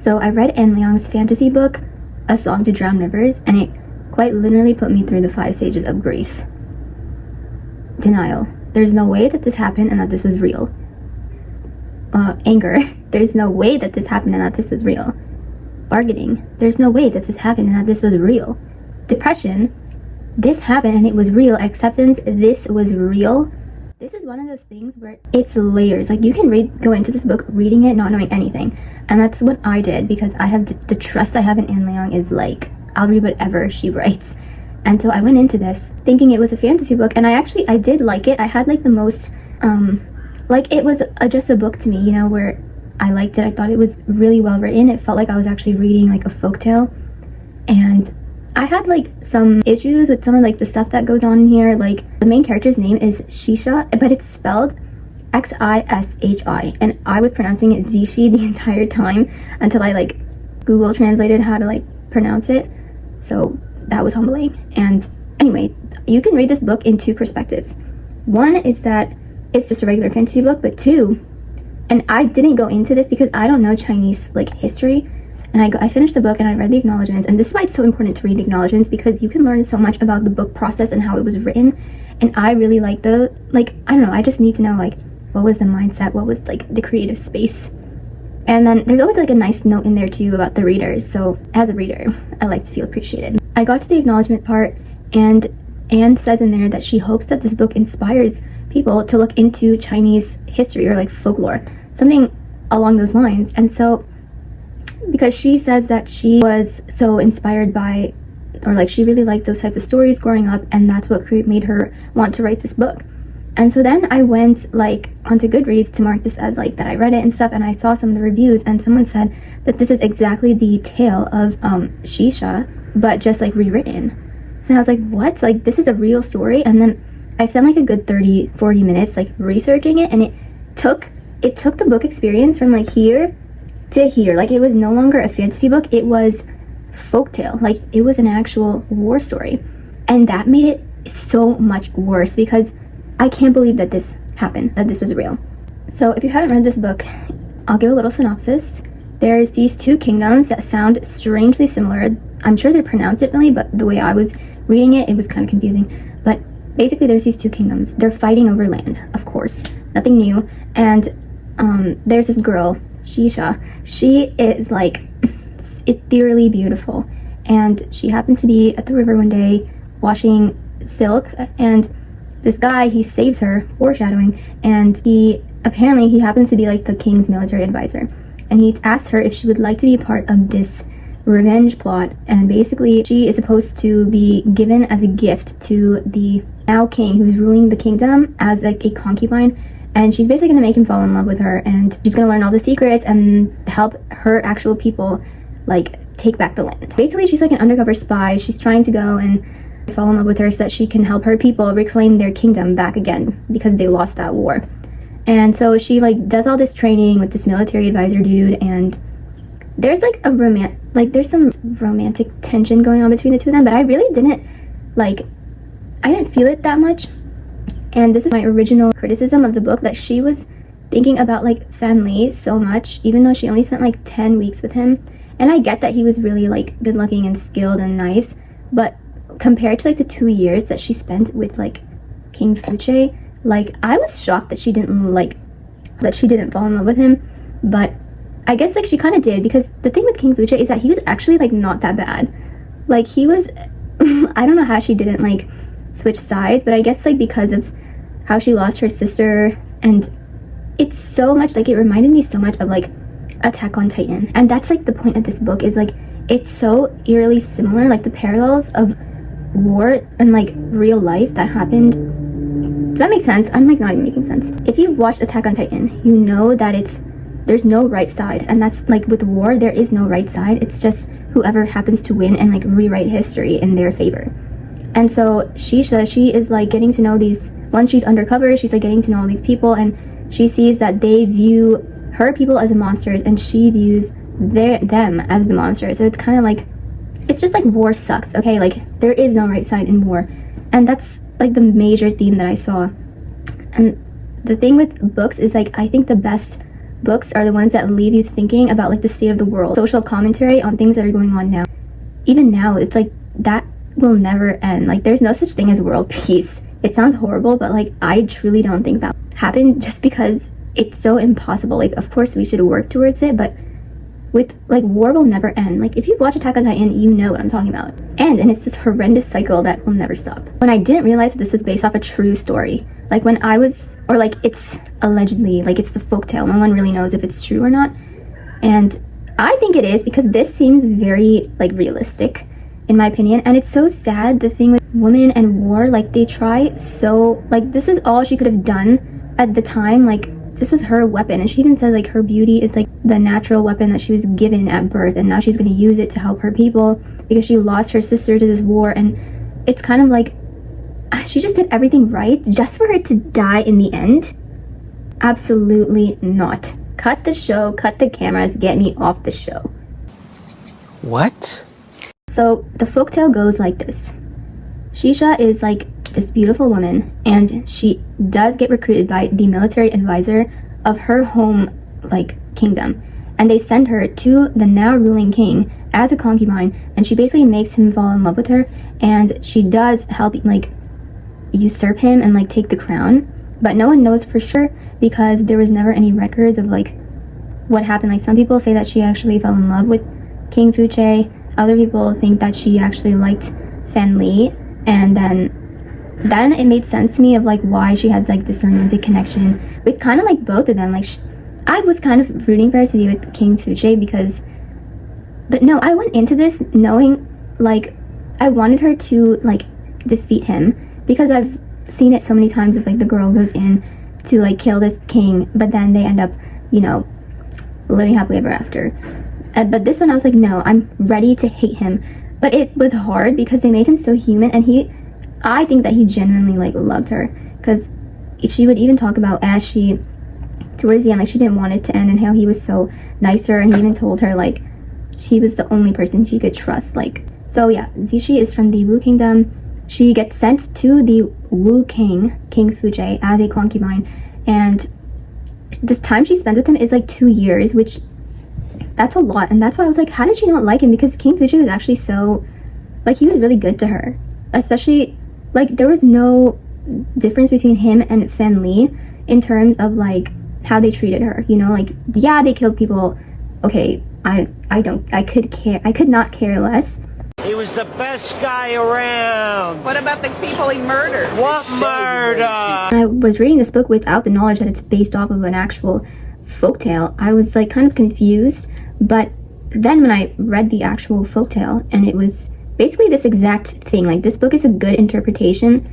So I read Anne Leong's fantasy book, A Song to Drown Rivers, and it quite literally put me through the 5 stages of grief. Denial. There's no way that this happened and that this was real. Anger. There's no way that this happened and that this was real. Bargaining. There's no way that this happened and that this was real. Depression. This happened and it was real. Acceptance. This was real. This is one of those things where it's layers. Like, you can go into this book reading it not knowing anything, and that's what I did, because I have the trust I have in Anne Leong is like, I'll read whatever she writes. And so I went into this thinking it was a fantasy book, and I did like it. I had like the most like, it was just a book to me, you know, where I liked it. I thought it was really well written. It felt like I was actually reading like a folktale, and I had like some issues with some of like the stuff that goes on here. Like, the main character's name is Shisha, but it's spelled Xishi, and I was pronouncing it Zishi the entire time until I like Google translated how to like pronounce it. So that was humbling. And anyway, you can read this book in 2 perspectives. One is that it's just a regular fantasy book, but 2, and I didn't go into this because I don't know Chinese like history, and I finished the book and I read the acknowledgements, and this is why it's so important to read the acknowledgements, because you can learn so much about the book process and how it was written. And I really like I don't know, I just need to know like what was the mindset, what was like the creative space. And then there's always like a nice note in there too about the readers, so as a reader I like to feel appreciated. I got to the acknowledgement part, and Anne says in there that she hopes that this book inspires people to look into Chinese history or like folklore, something along those lines. And so, because she said that she was so inspired by, or like she really liked those types of stories growing up, and that's what made her want to write this book. And so then I went like onto Goodreads to mark this as like that I read it and stuff, and I saw some of the reviews, and someone said that this is exactly the tale of Shisha, but just like rewritten. So I was like, what? Like, this is a real story? And then I spent like a good 30-40 minutes like researching it, and it took the book experience from like here to here. Like, it was no longer a fantasy book, it was folktale. Like, it was an actual war story, and that made it so much worse, because I can't believe that this happened, that this was real. So if you haven't read this book, I'll give a little synopsis. There's these 2 kingdoms that sound strangely similar. I'm sure they're pronounced differently, but the way I was reading it, it was kind of confusing. But basically there's these 2 kingdoms. They're fighting over land, of course, nothing new. And there's this girl, Shisha. She is like ethereally beautiful, and she happens to be at the river one day washing silk, and this guy, he saves her, foreshadowing, and he happens to be like the king's military advisor, and he asks her if she would like to be a part of this revenge plot. And basically she is supposed to be given as a gift to the now king who's ruling the kingdom as like a concubine, and she's basically gonna make him fall in love with her, and she's gonna learn all the secrets and help her actual people like take back the land. Basically she's like an undercover spy. She's trying to go and fall in love with her so that she can help her people reclaim their kingdom back again, because they lost that war. And so she like does all this training with this military advisor dude, and there's like there's some romantic tension going on between the 2 of them, but I really didn't feel it that much. And this was my original criticism of the book, that she was thinking about like Fan Li so much, even though she only spent like 10 weeks with him. And I get that he was really like good looking and skilled and nice, but compared to like the 2 years that she spent with like King Fuche, like I was shocked that she didn't fall in love with him. But I guess like she kind of did, because the thing with King Fuche is that he was actually like not that bad. Like, he was I don't know how she didn't like switch sides, but I guess like because of how she lost her sister, and it's so much like, it reminded me so much of like Attack on Titan. And that's like the point of this book, is like it's so eerily similar, like the parallels of war and like real life that happened. Does that make sense? I'm like not even making sense. If you've watched Attack on Titan, you know that there's no right side, and that's like with war, there is no right side. It's just whoever happens to win and like rewrite history in their favor. And so Shisha, she is like getting to know these, once she's undercover, she's like getting to know all these people, and she sees that they view her people as the monsters, and she views them as the monsters. So it's kind of like, it's just like war sucks, okay? Like, there is no right side in war. And that's like the major theme that I saw. And the thing with books is like, I think the best books are the ones that leave you thinking about like the state of the world, social commentary on things that are going on now. Even now, it's like that will never end. Like there's no such thing as world peace. It sounds horrible, but like I truly don't think that happened, just because it's so impossible. Like of course we should work towards it, but with like war will never end. Like if you've watched Attack on Titan, you know what I'm talking about. And it's this horrendous cycle that will never stop. When I didn't realize that this was based off a true story, like when I was, or like it's allegedly, like it's the folktale, no one really knows if it's true or not. And I think it is, because this seems very like realistic in my opinion. And it's so sad, the thing with women and war, like they try so, like this is all she could have done at the time. Like this was her weapon, and she even says like her beauty is like the natural weapon that she was given at birth, and now she's going to use it to help her people because she lost her sister to this war. And it's kind of like she just did everything right just for her to die in the end. Absolutely not. Cut the show, cut the cameras, get me off the show. What? So the folktale goes like this. Shisha is like this beautiful woman, and she does get recruited by the military advisor of her home like kingdom, and they send her to the now ruling king as a concubine, and she basically makes him fall in love with her, and she does help like usurp him and like take the crown. But no one knows for sure because there was never any records of like what happened. Like some people say that she actually fell in love with King Fuche, other people think that she actually liked Fan Li, and then it made sense to me of like why she had like this romantic connection with kind of like both of them. Like I was kind of rooting for her to be with King Fuche because, but no, I went into this knowing like I wanted her to like defeat him, because I've seen it so many times of like the girl goes in to like kill this king, but then they end up, you know, living happily ever after. But this one I was like, no, I'm ready to hate him. But it was hard because they made him so human, and I think that he genuinely like loved her, because she would even talk about as she towards the end, like she didn't want it to end, and how he was so nice to her, and he even told her like she was the only person she could trust. Like, so yeah, Zishi is from the Wu Kingdom. She gets sent to the Wu King, King Fuche, as a concubine, and this time she spent with him is like 2 years, which that's a lot. And that's why I was like, how did she not like him? Because King Fuche was actually so, like, he was really good to her, especially like there was no difference between him and Fan Li in terms of like how they treated her, you know. Like, yeah, they killed people, okay, I could not care less. He was the best guy around. What about the people he murdered? What murder? When I was reading this book without the knowledge that it's based off of an actual folktale, I was like kind of confused. But then when I read the actual folktale, and it was basically this exact thing, like this book is a good interpretation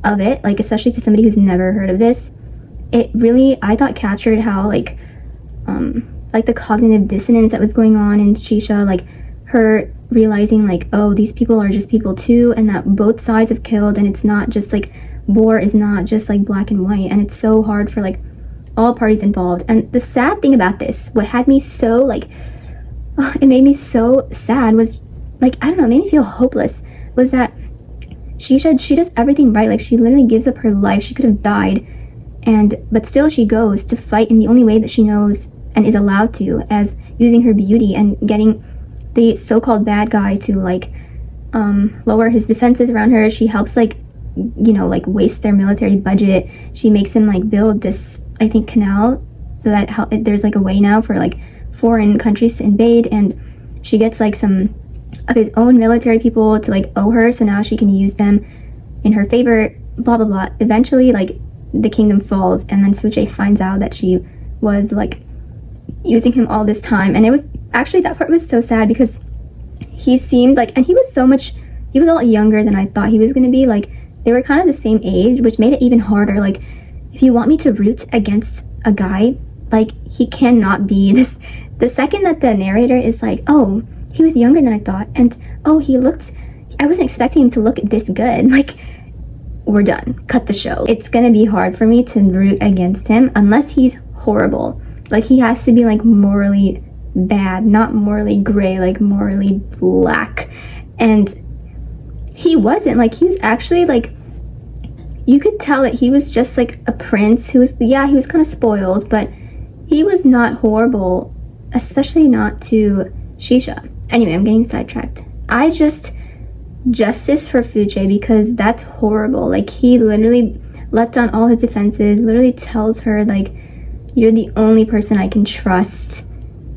of it, like especially to somebody who's never heard of this. It really, I thought, captured how like the cognitive dissonance that was going on in Shisha, like her realizing like, oh, these people are just people too, and that both sides have killed, and it's not just like, war is not just like black and white, and it's so hard for like all parties involved. And the sad thing about this, what had me so like, it made me so sad, was like, I don't know, it made me feel hopeless, was that she does everything right. Like she literally gives up her life. She could have died, but still she goes to fight in the only way that she knows and is allowed to, as using her beauty and getting the so-called bad guy to like lower his defenses around her. She helps like, you know, like waste their military budget. She makes him like build this, I think, canal, so that there's like a way now for like foreign countries to invade, and she gets like some of his own military people to like owe her, so now she can use them in her favor, blah blah blah. Eventually like the kingdom falls, and then Fuche finds out that she was like using him all this time. And it was actually, that part was so sad, because he seemed like, and he was a lot younger than I thought he was going to be. Like they were kind of the same age, which made it even harder. Like if you want me to root against a guy, like he cannot be this. The second that the narrator is like, oh, he was younger than I thought, and oh, I wasn't expecting him to look this good, like, we're done, cut the show. It's gonna be hard for me to root against him unless he's horrible. Like he has to be like morally bad, not morally gray, like morally black. And he wasn't. Like he was actually like, you could tell that he was just like a prince who was, yeah, he was kind of spoiled, but he was not horrible, especially not to Shisha. Anyway, I'm getting sidetracked. Justice for Fuche, because that's horrible. Like, he literally let down all his defenses, literally tells her, like, you're the only person I can trust.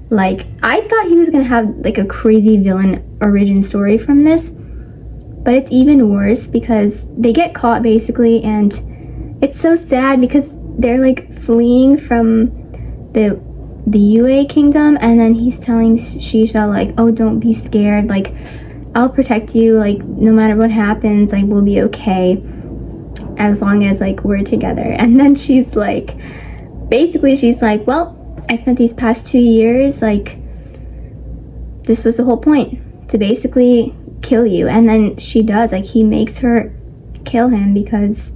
Like, I thought he was gonna have, like, a crazy villain origin story from this, but it's even worse because they get caught, basically, and it's so sad because they're, like, fleeing from the UA kingdom, and then he's telling Shisha, like, oh, don't be scared, like, I'll protect you, like, no matter what happens, like, we'll be okay as long as, like, we're together. And then she's like, well, I spent these past 2 years, like, this was the whole point, to basically kill you. And then she does, like, he makes her kill him because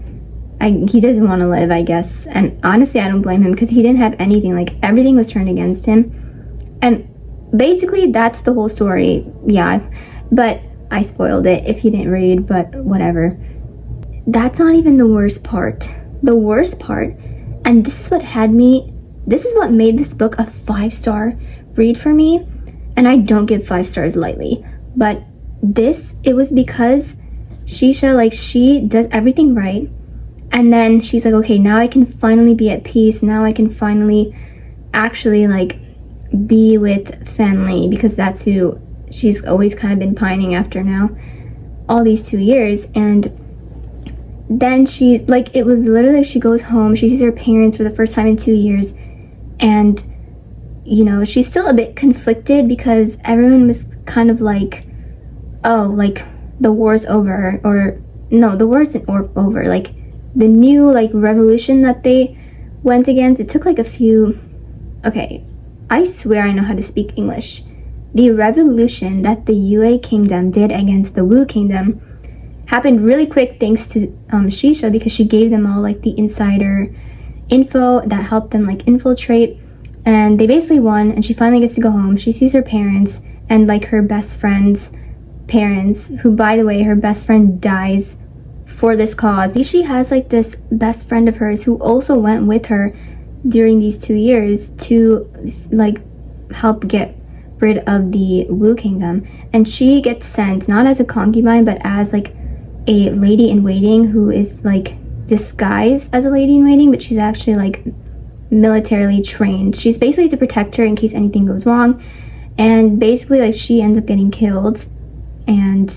he doesn't want to live, I guess. And honestly, I don't blame him because he didn't have anything, like, everything was turned against him. And basically, that's the whole story, yeah. But I spoiled it if you didn't read, but whatever. That's not even the worst part. The worst part, and this is what made this book a 5-star read for me, and I don't give 5 stars lightly, but it was because Shisha, like, she does everything right, and then she's like, okay, now I can finally be at peace, now I can finally actually, like, be with Fan-Li, because that's who she's always kind of been pining after now, all these 2 years. And then she, like, it was literally, she goes home, she sees her parents for the first time in 2 years, and, you know, she's still a bit conflicted because everyone was kind of like, oh, like, the war's over, or, no, the war isn't over, like, the new, like, revolution that they went against, it took, like, okay, I swear I know how to speak English. The revolution that the UA kingdom did against the Wu kingdom happened really quick thanks to Shisha, because she gave them all, like, the insider info that helped them, like, infiltrate, and they basically won. And she finally gets to go home. She sees her parents and, like, her best friend's parents, who, by the way, her best friend dies for this cause. She has, like, this best friend of hers who also went with her during these 2 years to, like, help get rid of the Wu kingdom, and she gets sent not as a concubine but as, like, a lady-in-waiting who is, like, disguised as a lady-in-waiting, but she's actually, like, militarily trained. She's basically to protect her in case anything goes wrong, and basically, like, she ends up getting killed, and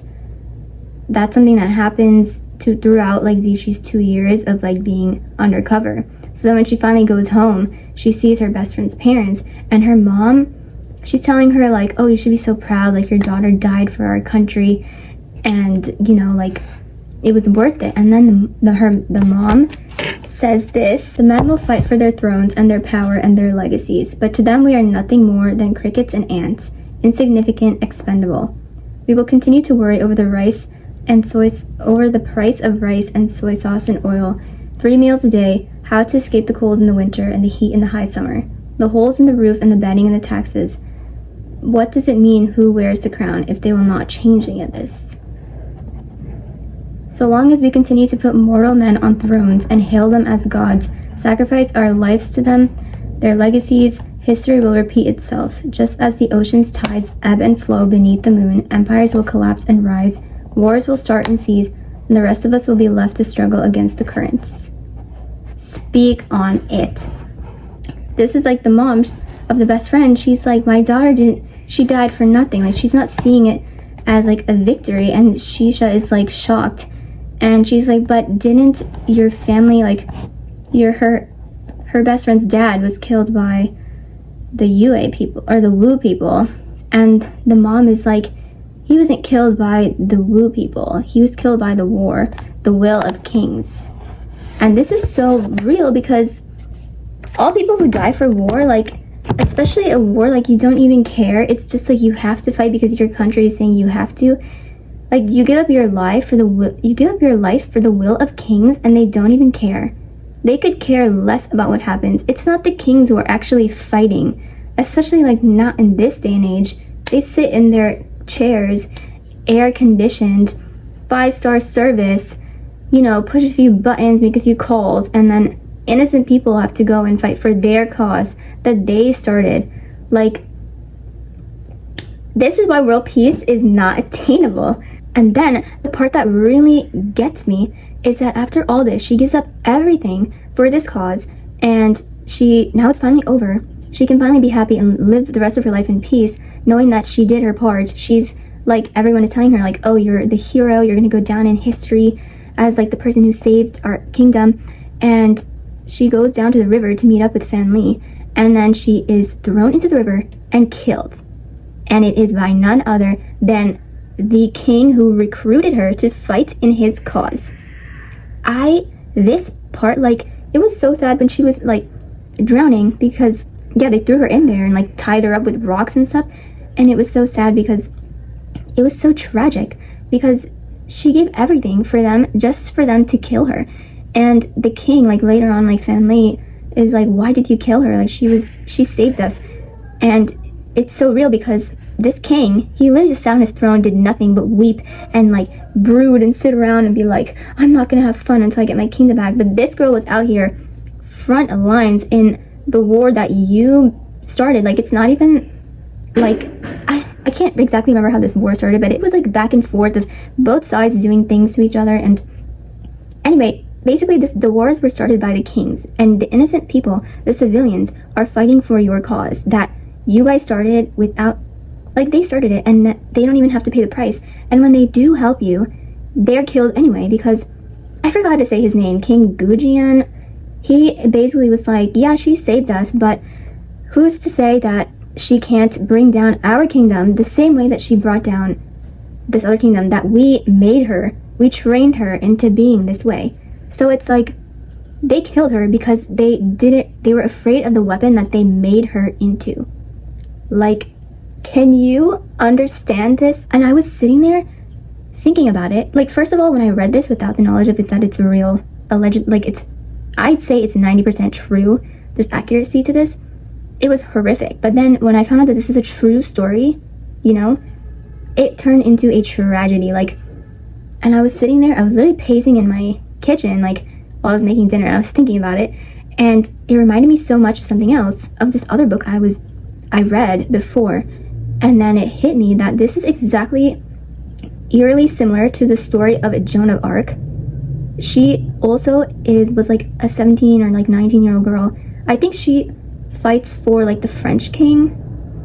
that's something that happens throughout, like, she's 2 years of, like, being undercover. So then when she finally goes home, she sees her best friend's parents, and her mom, she's telling her, like, oh, you should be so proud, like, your daughter died for our country, and, you know, like, it was worth it. And then the mom says this: the men will fight for their thrones and their power and their legacies, but to them we are nothing more than crickets and ants, insignificant, expendable. We will continue to worry over the price of rice and soy sauce and oil, 3 meals a day, how to escape the cold in the winter and the heat in the high summer, the holes in the roof and the bedding and the taxes. What does it mean who wears the crown if they will not change any of this? So long as we continue to put mortal men on thrones and hail them as gods, sacrifice our lives to them, their legacies, history will repeat itself. Just as the ocean's tides ebb and flow beneath the moon, empires will collapse and rise, wars will start and cease, and the rest of us will be left to struggle against the currents. Speak on it. This is, like, the mom of the best friend. She's like, my daughter she died for nothing. Like, she's not seeing it as, like, a victory, and Shisha is, like, shocked. And she's like, but didn't your family, like, her best friend's dad was killed by the UA people, or the Wu people. And the mom is like, he wasn't killed by the Wu people. He was killed by the war, the will of kings. And this is so real because all people who die for war, like, especially a war, like, you don't even care. It's just, like, you have to fight because your country is saying you have to. Like, you give up your life for the will of kings, and they don't even care. They could care less about what happens. It's not the kings who are actually fighting, especially, like, not in this day and age. They sit in their chairs, air conditioned, 5-star service, you know, push a few buttons, make a few calls, and then innocent people have to go and fight for their cause that they started. Like, this is why world peace is not attainable. And then the part that really gets me is that after all this, she gives up everything for this cause, and now it's finally over. She can finally be happy and live the rest of her life in peace, knowing that she did her part. She's like, everyone is telling her like, oh, you're the hero, you're gonna go down in history as like the person who saved our kingdom. And she goes down to the river to meet up with Fan Li, and then she is thrown into the river and killed. And it is by none other than the king who recruited her to fight in his cause. This part, like, it was so sad when she was like drowning, because yeah, they threw her in there and like tied her up with rocks and stuff. And it was so sad because it was so tragic, because she gave everything for them, just for them to kill her. And the king, like later on, like Fan Li is like, why did you kill her? Like, she saved us. And it's so real, because this king, he literally just sat on his throne, did nothing but weep and like brood and sit around and be like, I'm not gonna have fun until I get my kingdom back. But this girl was out here front lines in the war that you started. Like, it's not even like, I can't exactly remember how this war started, but it was like back and forth of both sides doing things to each other. And anyway, basically the wars were started by the kings, and the innocent people, the civilians, are fighting for your cause that you guys started without, like, they started it, and they don't even have to pay the price. And when they do help you, they're killed anyway, because I forgot how to say his name, King Gujian. He basically was like, yeah, she saved us, but who's to say that she can't bring down our kingdom the same way that she brought down this other kingdom that we made her, we trained her into being this way. So it's like, they killed her because they were afraid of the weapon that they made her into. Like, can you understand this? And I was sitting there thinking about it. Like, first of all, when I read this without the knowledge of it, that it's a real, alleged, like, I'd say it's 90% true, there's accuracy to this, it was horrific. But then when I found out that this is a true story, you know, it turned into a tragedy. Like, and I was sitting there, I was literally pacing in my kitchen, like, while I was making dinner, and I was thinking about it, and it reminded me so much of something else, of this other book I read before. And then it hit me that this is exactly eerily similar to the story of Joan of Arc. She also was like a 17 or like 19-year-old girl. I think she fights for like the French king.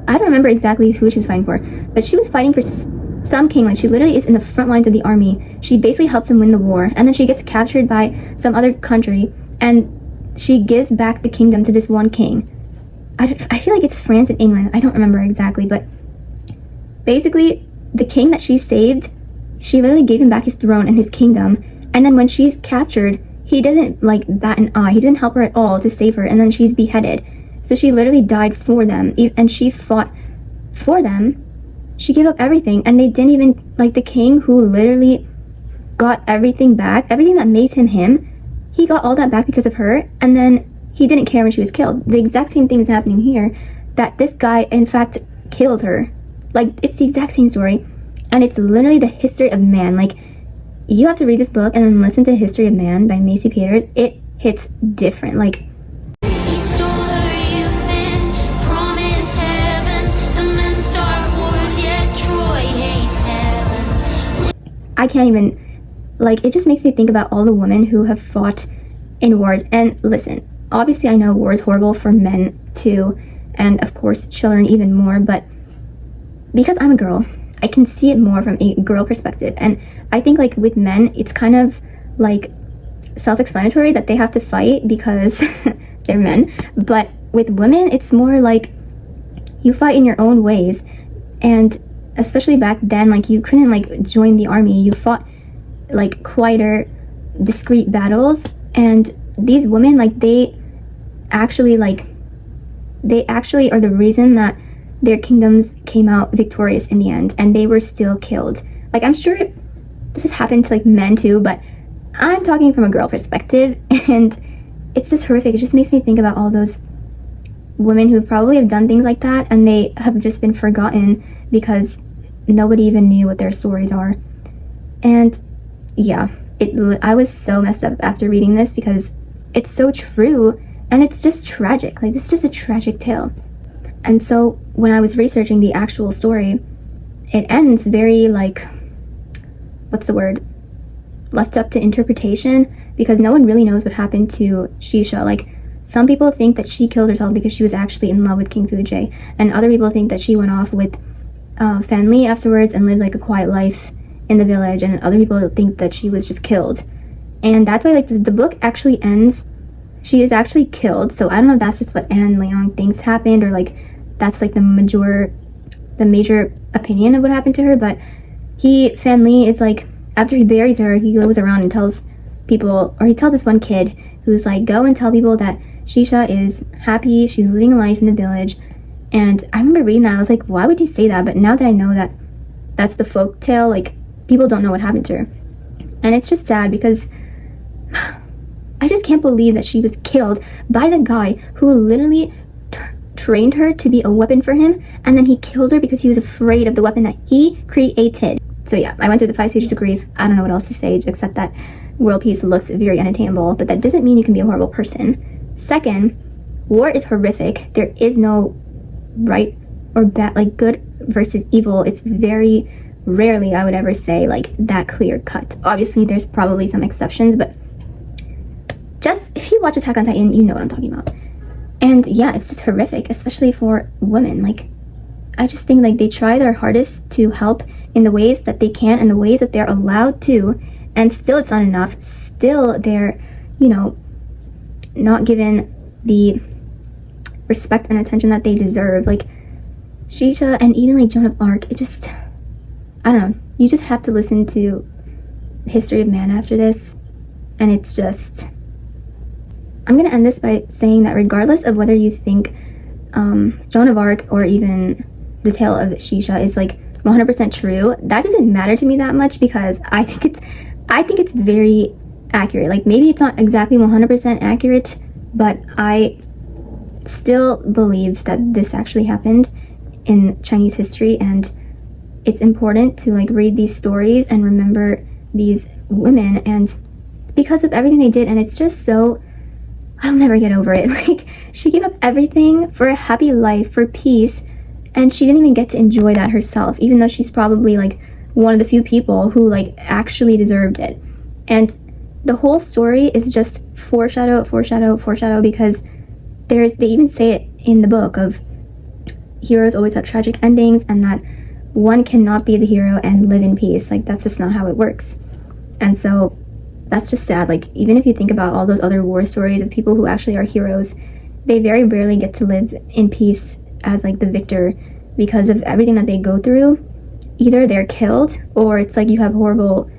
I don't remember exactly who she was fighting for, but she was fighting for some king. Like, she literally is in the front lines of the army. She basically helps them win the war, and then she gets captured by some other country, and she gives back the kingdom to this one king. I feel like it's France and England. I don't remember exactly, but basically the king that she saved, she literally gave him back his throne and his kingdom. And then when she's captured, he doesn't like bat an eye. He didn't help her at all to save her. And then she's beheaded. So she literally died for them, and she fought for them. She gave up everything, and they didn't even, like, the king who literally got everything back, everything that made him, he got all that back because of her. And then he didn't care when she was killed. The exact same thing is happening here, that this guy in fact killed her. Like, it's the exact same story, and it's literally the history of man. Like, you have to read this book and then listen to History of Man by Macy Peters. It hits different. Like, I can't even, like, it just makes me think about all the women who have fought in wars. And listen, obviously I know war is horrible for men too, and of course children even more, but because I'm a girl, I can see it more from a girl perspective. And I think, like, with men, it's kind of like self-explanatory that they have to fight because they're men. But with women, it's more like you fight in your own ways. And especially back then, like, you couldn't like join the army. You fought like quieter, discreet battles. And these women, like, they actually are the reason that their kingdoms came out victorious in the end, and they were still killed. Like, I'm sure this has happened to like men too, but I'm talking from a girl perspective, and it's just horrific. It just makes me think about all those women who probably have done things like that, and they have just been forgotten because nobody even knew what their stories are. And yeah, I was so messed up after reading this, because it's so true, and it's just tragic. Like, it's just a tragic tale. And so when I was researching the actual story, it ends very, like, what's the word? Left up to interpretation, because no one really knows what happened to Shisha. Like, some people think that she killed herself because she was actually in love with King Fujie, and other people think that she went off with Fan Li afterwards and lived like a quiet life in the village, and other people think that she was just killed. And that's why, like, the book actually ends, she is actually killed. So I don't know if that's just what Anne Leong thinks happened, or like that's like the major opinion of what happened to her. But Fan Li is like, after he buries her, he goes around and tells people, or he tells this one kid who's like, go and tell people that Shisha is happy, she's living a life in the village. And I remember reading that, I was like, why would you say that? But now that I know that that's the folk tale, like, people don't know what happened to her. And it's just sad, because I just can't believe that she was killed by the guy who literally trained her to be a weapon for him, and then he killed her because he was afraid of the weapon that he created. So yeah, I went through the 5 stages of grief. I don't know what else to say except that world peace looks very unattainable, but that doesn't mean you can be a horrible person. Second, war is horrific. There is no right or bad, like good versus evil. It's very rarely, I would ever say, like, that clear cut. Obviously there's probably some exceptions, but just if you watch Attack on Titan, you know what I'm talking about. And yeah, it's just horrific, especially for women. Like, I just think, like, they try their hardest to help in the ways that they can, in the ways that they're allowed to, and still it's not enough. Still they're, you know, not given the respect and attention that they deserve. Like, Shisha and even like Joan of Arc, it just, I don't know, you just have to listen to History of Man after this, and it's just, I'm gonna end this by saying that regardless of whether you think Joan of Arc or even the tale of Shisha is like 100% true, that doesn't matter to me that much, because I think it's very accurate. Like, maybe it's not exactly 100% accurate, but I still believe that this actually happened in Chinese history, and it's important to like read these stories and remember these women, and because of everything they did. And it's just so, I'll never get over it. Like, she gave up everything for a happy life, for peace, and she didn't even get to enjoy that herself, even though she's probably like one of the few people who like actually deserved it. And the whole story is just foreshadow, because they even say it in the book of heroes always have tragic endings, and that one cannot be the hero and live in peace. Like, that's just not how it works. And so that's just sad. Like, even if you think about all those other war stories of people who actually are heroes, they very rarely get to live in peace as like the victor, because of everything that they go through. Either they're killed, or it's like you have horrible,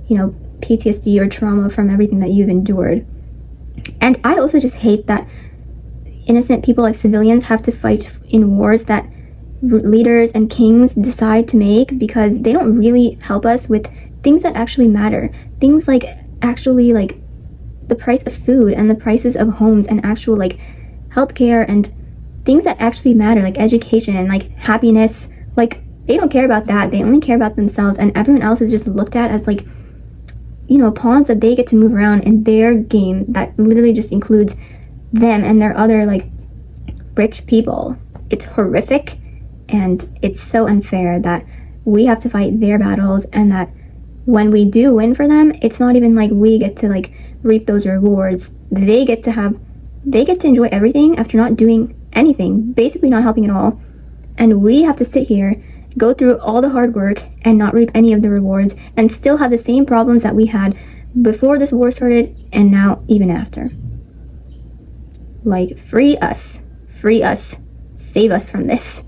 you know, PTSD or trauma from everything that you've endured. And I also just hate that innocent people, like civilians, have to fight in wars that leaders and kings decide to make, because they don't really help us with things that actually matter. Things like actually like the price of food and the prices of homes and actual like healthcare and things that actually matter, like education and like happiness. Like, they don't care about that. They only care about themselves, and everyone else is just looked at as like, you know, pawns that they get to move around in their game that literally just includes them and their other like rich people. It's horrific, and it's so unfair that we have to fight their battles, and that when we do win for them, it's not even like we get to like reap those rewards. They get to enjoy everything after not doing anything, basically not helping at all. And we have to sit here, go through all the hard work, and not reap any of the rewards, and still have the same problems that we had before this war started, and now even after. Like, free us, save us from this.